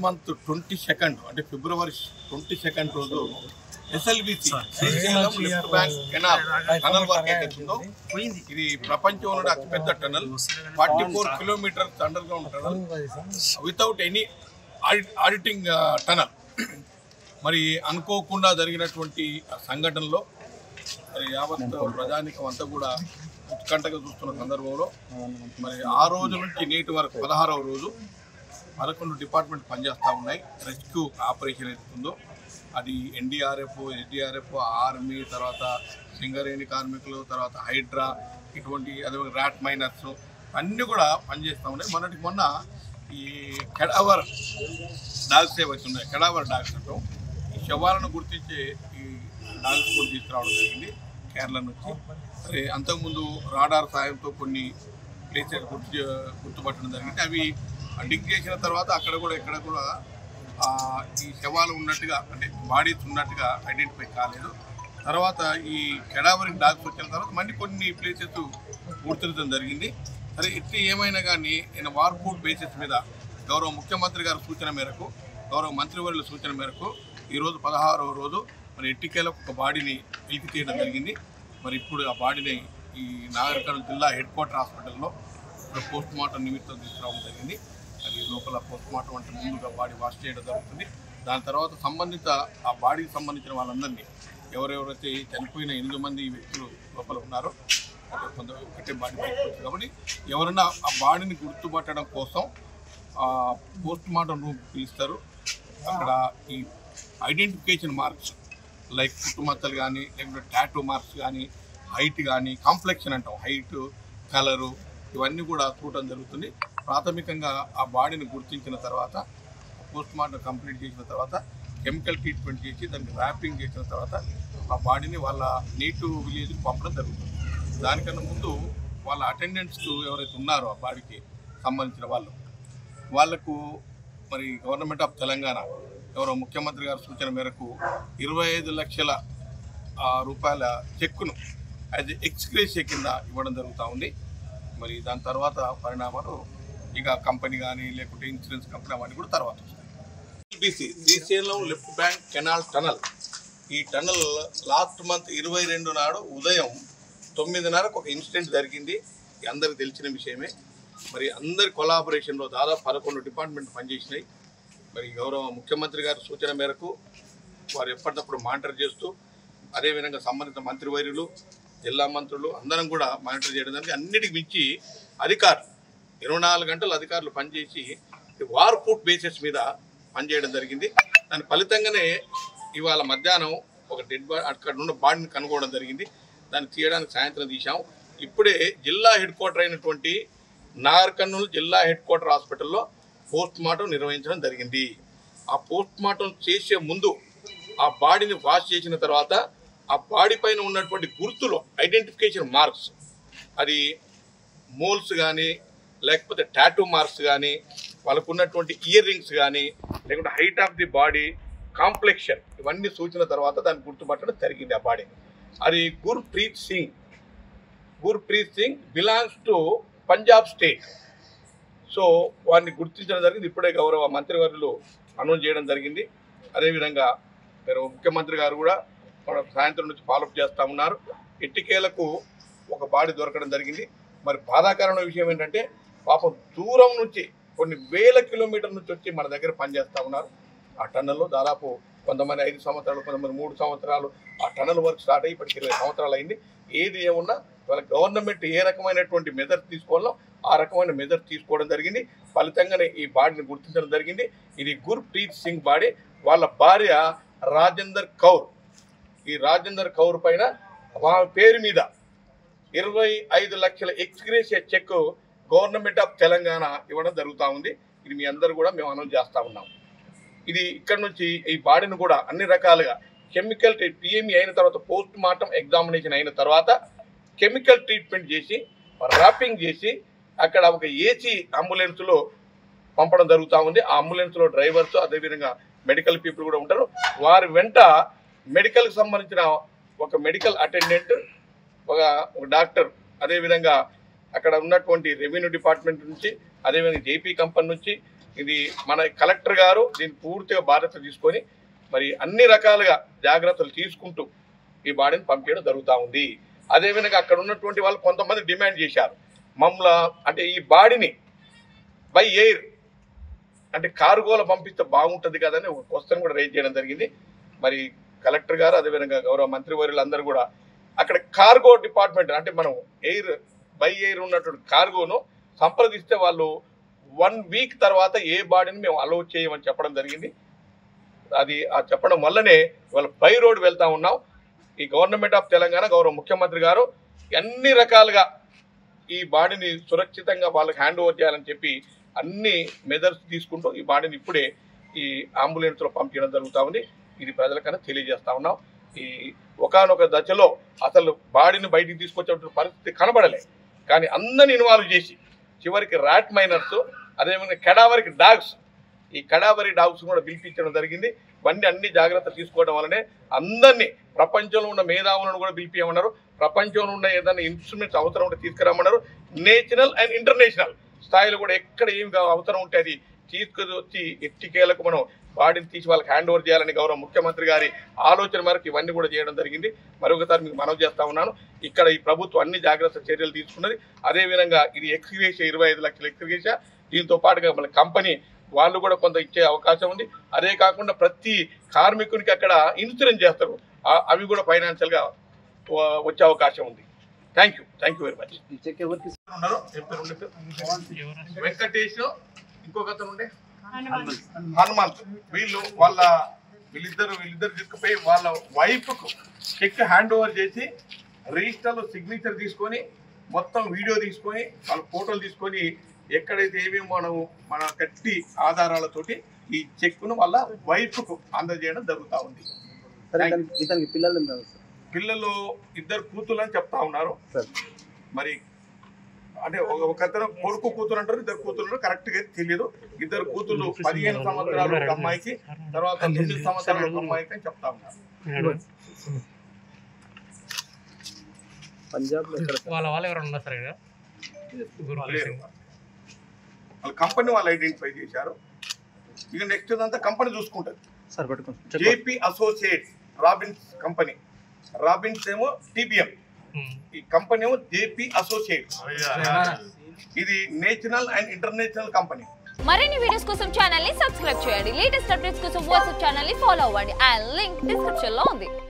Month 22 అంటే ఫిబ్రవరి 22 రోజు SLBC Srisailam left bank canal tunnel work ఏదైతుందో ఇది ప్రపంచంలోనే అతిపెద్ద tunnel 44 kilometres under ground tunnel without any auditing tunnel. మరి అనుకోకుండా జరిగినటువంటి సంఘటనలో మరి యావత్ ప్రజానికం అంతా కూడా ఉత్కంఠగా చూస్తున్న సందర్భంలో మరి ఆ రోజు నుంచి నేటి వరకు 16వ రోజు 11 డిపార్ట్మెంట్ పనిచేస్తూ ఉన్నాయి. రెస్క్యూ ఆపరేషన్ ఏదైతుందో అది NDRF, SDRF, ఆర్మీ, తర్వాత సింగరేణి కార్మికులు, తర్వాత హైడ్రా, ఇటువంటి అదే ర్యాట్ మైనర్స్ అన్నీ కూడా పనిచేస్తూ ఉన్నాయి. మొన్న ఈ కెడావర్ డాగ్స్ ఏవైతే ఉన్నాయి, కెడావర్ డాగ్స్ అంటాం, ఈ శవాలను గుర్తించే ఈ డాగ్స్ కూడా తీసుకురావడం జరిగింది కేరళ నుంచి. మరి అంతకుముందు రాడార్ సాయంతో కొన్ని ప్లేసెస్ గుర్తుపట్టడం జరిగింది. అవి డిగ్ చేసిన తర్వాత అక్కడ కూడా ఎక్కడ కూడా ఈ శవాలు ఉన్నట్టుగా అంటే బాడీస్ ఉన్నట్టుగా ఐడెంటిఫై కాలేదు. తర్వాత ఈ కెడావరింగ్ డాగ్స్ వచ్చిన తర్వాత మళ్ళీ కొన్ని ప్లేసెస్ గుర్తించడం జరిగింది. సరే ఇట్లా ఏమైనా కానీ వార్ఫుడ్ బేసిస్ మీద గౌరవ ముఖ్యమంత్రి గారి సూచన మేరకు, గౌరవ మంత్రివర్యుల సూచన మేరకు ఈరోజు 16వ రోజు మరి ఎట్టికేలకు ఒక బాడీని వెలికి తీయడం జరిగింది. మరి ఇప్పుడు ఆ బాడీని ఈ నాగర్ కర్నూల్ జిల్లా హెడ్ క్వార్టర్ హాస్పిటల్లో పోస్ట్ మార్టం నిమిత్తం తీసుకురావడం జరిగింది. అది లోపల పోస్ట్ మార్టం అంటే ముందుగా బాడీ వాష్ చేయడం జరుగుతుంది. దాని తర్వాత సంబంధిత ఆ బాడీకి సంబంధించిన వాళ్ళందరినీ ఎవరెవరైతే చనిపోయిన 8 మంది వ్యక్తులు లోపల ఉన్నారో కొంత ఒకటే బాడీ బయటకు కాబట్టి ఎవరైనా ఆ బాడీని గుర్తుపట్టడం కోసం పోస్ట్ మార్టం రూమ్ పిలుస్తారు. అక్కడ ఈ ఐడెంటిఫికేషన్ మార్క్స్ లైక్ పుట్టుమచ్చలు కానీ, లేకపోతే టాటూ మార్క్స్ కానీ, హైట్ కానీ, కాంప్లెక్షన్ అంటాం, హైట్, కలరు, ఇవన్నీ కూడా చూడటం జరుగుతుంది. ప్రాథమికంగా ఆ బాడీని గుర్తించిన తర్వాత పోస్ట్ మార్టం కంప్లీట్ చేసిన తర్వాత కెమికల్ ట్రీట్మెంట్ చేసి దానికి ర్యాపింగ్ చేసిన తర్వాత ఆ బాడీని వాళ్ళ నేటివ్ విలేజ్కి పంపడం జరుగుతుంది. దానికన్నా ముందు వాళ్ళ అటెండెంట్స్ ఎవరైతే ఉన్నారో ఆ బాడీకి సంబంధించిన వాళ్లకు మరి గవర్నమెంట్ ఆఫ్ తెలంగాణ గౌరవ ముఖ్యమంత్రి గారి సూచన మేరకు 25 లక్షల రూపాయల చెక్కును అది ఎక్స్గ్రేషియా కింద ఇవ్వడం జరుగుతూ ఉంది. మరి దాని తర్వాత పరిణామాలు ఇక కంపెనీ కానీ లేకుంటే ఇన్సూరెన్స్ కంపెనీ అవన్నీ కూడా తర్వాత వస్తాయి. SLBC Srisailam left bank canal tunnel, ఈ టనల్ లాస్ట్ మంత్ 22 నాడు ఉదయం 9:30కు ఒక ఇన్సిడెంట్ జరిగింది. అందరికి తెలిసిన విషయమే. మరి అందరి కొలాబరేషన్లో దాదాపు 11 డిపార్ట్మెంట్ పనిచేసినాయి. మరి గౌరవ ముఖ్యమంత్రి గారి సూచన మేరకు వారు ఎప్పటికప్పుడు మానిటర్ చేస్తూ, అదేవిధంగా సంబంధిత మంత్రివర్యులు, జిల్లా మంత్రులు అందరం కూడా మానిటర్ చేయడం జరిగింది. అన్నిటికి మించి అధికారులు 24 గంటలు అధికారులు పనిచేసి వార్ఫుడ్ బేసిస్ మీద పనిచేయడం జరిగింది. దాని ఫలితంగానే ఇవాళ మధ్యాహ్నం ఒక డెడ్ బాడీ అక్కడ ఉన్న బాడీని కనుగొనడం జరిగింది. దాన్ని తీయడానికి సాయంత్రం తీసాం. ఇప్పుడే జిల్లా హెడ్ క్వార్టర్ అయినటువంటి నాగర్ కర్నూల్ జిల్లా హెడ్ క్వార్టర్ హాస్పిటల్లో పోస్ట్ మార్టం నిర్వహించడం జరిగింది. ఆ పోస్ట్ మార్టం చేసే ముందు ఆ బాడీని వాష్ చేసిన తర్వాత ఆ బాడీ పైన ఉన్నటువంటి గుర్తులు ఐడెంటిఫికేషన్ మార్క్స్, అది మోల్స్ కానీ లేకపోతే టాటూ మార్క్స్ కానీ, వాళ్ళకు ఉన్నటువంటి ఇయర్ రింగ్స్ కానీ, లేకుంటే height of the body, complexion, ఇవన్నీ సూచన తర్వాత దాన్ని గుర్తుపట్టడం జరిగింది. ఆ బాడీని అది Gurpreet Singh belongs to Punjab state. So వారిని గుర్తించడం జరిగింది. ఇప్పుడే గౌరవ మంత్రివర్యులు అనౌన్స్ చేయడం జరిగింది. అదేవిధంగా ముఖ్యమంత్రి గారు కూడా మన సాయంత్రం నుంచి ఫాలోఅప్ చేస్తూ ఉన్నారు. ఎట్టికేలకు ఒక బాడీ దొరకడం జరిగింది. మరి బాధాకరమైన విషయం ఏంటంటే పాపం దూరం నుంచి కొన్ని వేల కిలోమీటర్ల నుంచి వచ్చి మన దగ్గర పనిచేస్తూ ఉన్నారు. ఆ టన్నల్లో దాదాపు కొంతమంది 5 సంవత్సరాలు, కొంతమంది 3 సంవత్సరాలు ఆ టన్నల్ వర్క్ స్టార్ట్ అయ్యి ఇప్పటికి 20 సంవత్సరాలు అయింది. ఏది ఏమున్నా వాళ్ళ గవర్నమెంట్ ఏ రకమైనటువంటి మెజర్ తీసుకోవాలో ఆ రకమైన మెజర్ తీసుకోవడం జరిగింది. ఫలితంగానే ఈ బాడీని గుర్తించడం జరిగింది. ఇది గుర్ప్రీత్ సింగ్ బాడీ. వాళ్ళ భార్య రాజేందర్ కౌర్. ఈ రాజేందర్ కౌర్ పైన వాళ్ళ పేరు మీద 25 లక్షల ex gratia cheque government of Telangana ఇవ్వడం జరుగుతూ ఉంది. ఇది మీ అందరూ కూడా మేము అనౌన్స్ చేస్తూ ఉన్నాం. ఇది ఇక్కడ నుంచి ఈ బాడీని కూడా అన్ని రకాలుగా కెమికల్ PME అయిన తర్వాత పోస్ట్ మార్టం ఎగ్జామినేషన్ అయిన తర్వాత కెమికల్ ట్రీట్మెంట్ చేసి ర్యాపింగ్ చేసి అక్కడ ఒక AC అంబులెన్స్లో పంపడం జరుగుతూ ఉంది. ఆ అంబులెన్స్లో డ్రైవర్స్ అదేవిధంగా మెడికల్ పీపుల్ కూడా ఉంటారు. వారి వెంట మెడికల్కి సంబంధించిన ఒక మెడికల్ అటెండెంట్, ఒక డాక్టర్, అదేవిధంగా అక్కడ ఉన్నటువంటి రెవెన్యూ డిపార్ట్మెంట్ నుంచి, అదేవిధంగా JP కంపెనీ నుంచి, ఇది మన కలెక్టర్ గారు దీన్ని పూర్తిగా బాధ్యత తీసుకొని మరి అన్ని రకాలుగా జాగ్రత్తలు తీసుకుంటూ ఈ బాడీని పంపించడం జరుగుతూ ఉంది. అదేవిధంగా అక్కడ ఉన్నటువంటి వాళ్ళు కొంతమంది డిమాండ్ చేశారు, మమ్మల్ని అంటే ఈ బాడీని బై ఎయిర్ అంటే కార్గోలో పంపిస్తే బాగుంటుంది కదని ఒక క్వశ్చన్ కూడా రేజ్ చేయడం జరిగింది. మరి కలెక్టర్ గారు అదేవిధంగా గౌరవ మంత్రివర్యులు అందరూ కూడా అక్కడ కార్గో డిపార్ట్మెంట్ అంటే మనం బై ఎయిర్ ఉన్నటువంటి కార్గోను సంప్రదిస్తే వాళ్ళు 1 వీక్ తర్వాత ఏ బాడీని మేము అలౌ చేయమని చెప్పడం జరిగింది. అది చెప్పడం వల్లనే ఇవాళ బై రోడ్ వెళ్తా ఉన్నాం. ఈ గవర్నమెంట్ ఆఫ్ తెలంగాణ గౌరవ ముఖ్యమంత్రి గారు అన్ని రకాలుగా ఈ బాడీని సురక్షితంగా వాళ్ళకి హ్యాండ్ ఓవర్ చేయాలని చెప్పి అన్ని మెజర్స్ తీసుకుంటూ ఈ బాడీని ఇప్పుడే ఈ అంబులెన్స్లో పంపించడం జరుగుతూ ఉంది. ఇది ప్రజలకన్నా తెలియజేస్తా ఉన్నాం. ఈ ఒకానొక దశలో అసలు బాడీని బయటికి తీసుకొచ్చే పరిస్థితి కనబడలే, కానీ అందరిని ఇన్వాల్వ్ చేసి చివరికి ర్యాట్ మైనర్స్ అదేవిధంగా కెడావరికి డాగ్స్ ఈ కడావరి డాగ్స్ కూడా పిలిపించడం జరిగింది. ఇవన్నీ అన్ని జాగ్రత్తలు తీసుకోవడం వల్లనే అందరినీ ప్రపంచంలో ఉన్న మేధావులను కూడా పిలిపియమన్నారు. ప్రపంచంలో ఉన్న ఏదైనా ఇన్స్ట్రుమెంట్స్ అవసరం ఉంటే తీసుకురామన్నారు. నేషనల్ అండ్ ఇంటర్నేషనల్ స్థాయిలో కూడా ఎక్కడ ఏమి అవసరం ఉంటే అది తీసుకొచ్చి ఎట్టికేలకు మనం బాడీని తీసి వాళ్ళకి హ్యాండ్ ఓవర్ చేయాలని గౌరవ ముఖ్యమంత్రి గారి ఆలోచన మేరకు ఇవన్నీ కూడా చేయడం జరిగింది. మరొకసారి మీకు మనవి చేస్తా ఉన్నాను, ఇక్కడ ఈ ప్రభుత్వం అన్ని జాగ్రత్త చర్యలు తీసుకున్నది. అదేవిధంగా ఇది ఎక్స్గ్రేషియా 25 లక్షల ఎక్స్గ్రేషియా, దీంతో పాటుగా మన కంపెనీ వాళ్ళు కూడా కొంత ఇచ్చే అవకాశం ఉంది. అదే కాకుండా ప్రతి కార్మికునికి అక్కడ ఇన్సూరెన్స్ చేస్తారు, అవి కూడా ఫైనాన్షియల్గా వచ్చే అవకాశం ఉంది. Thank you very much. Venkatesh, ఇంకొక అతను ఉండే హనుమంత్, వీళ్ళిద్దరు తీసుకుపోయి వాళ్ళ వైఫ్కు చెక్ హ్యాండ్ ఓవర్ చేసి రిజిస్టర్లో సిగ్నేచర్ తీసుకొని మొత్తం వీడియో తీసుకొని వాళ్ళ ఫోటోలు తీసుకొని ఎక్కడైతే ఏమేమి మన గట్టి ఆధారాలతోటి ఈ చెక్ను వాళ్ళ వైఫ్కు అందజేయడం జరుగుతూ ఉంది. పిల్లలు 2 కూతురు అని చెప్తా ఉన్నారు. మరి అంటే ఒకతను కొడుకు కూతురు అంటారు, 2 కూతురు కరెక్ట్గా తెలియదు. 2 కూతురు 15 సంవత్సరాలు ఒక అమ్మాయికి, తర్వాత 9 సంవత్సరాలు ఒక అమ్మాయికి అని చెప్తా ఉన్నారు. పంజాబ్ వాళ్ళ కంపెనీ వాళ్ళు ఐడెంటిఫై చేశారు. ఇక నెక్స్ట్ అంతా కంపెనీ చూసుకుంటుంది. JP associates Robbins company, Robbins ఏమో TBM, ఈ కంపెనీ ఏమో జేపీ అసోసియేట్స్. ఇది నేషనల్ అండ్ ఇంటర్నేషనల్ కంపెనీ. మరిన్ని వీడియోస్ కోసం ఛానల్ ని సబ్స్క్రైబ్ చేయండి. లేటెస్ట్ అప్డేట్స్ కోసం వాట్సాప్ ఛానల్ ని ఫాలో అవ్వండి. ఆ లింక్ డిస్క్రిప్షన్ లో ఉంది.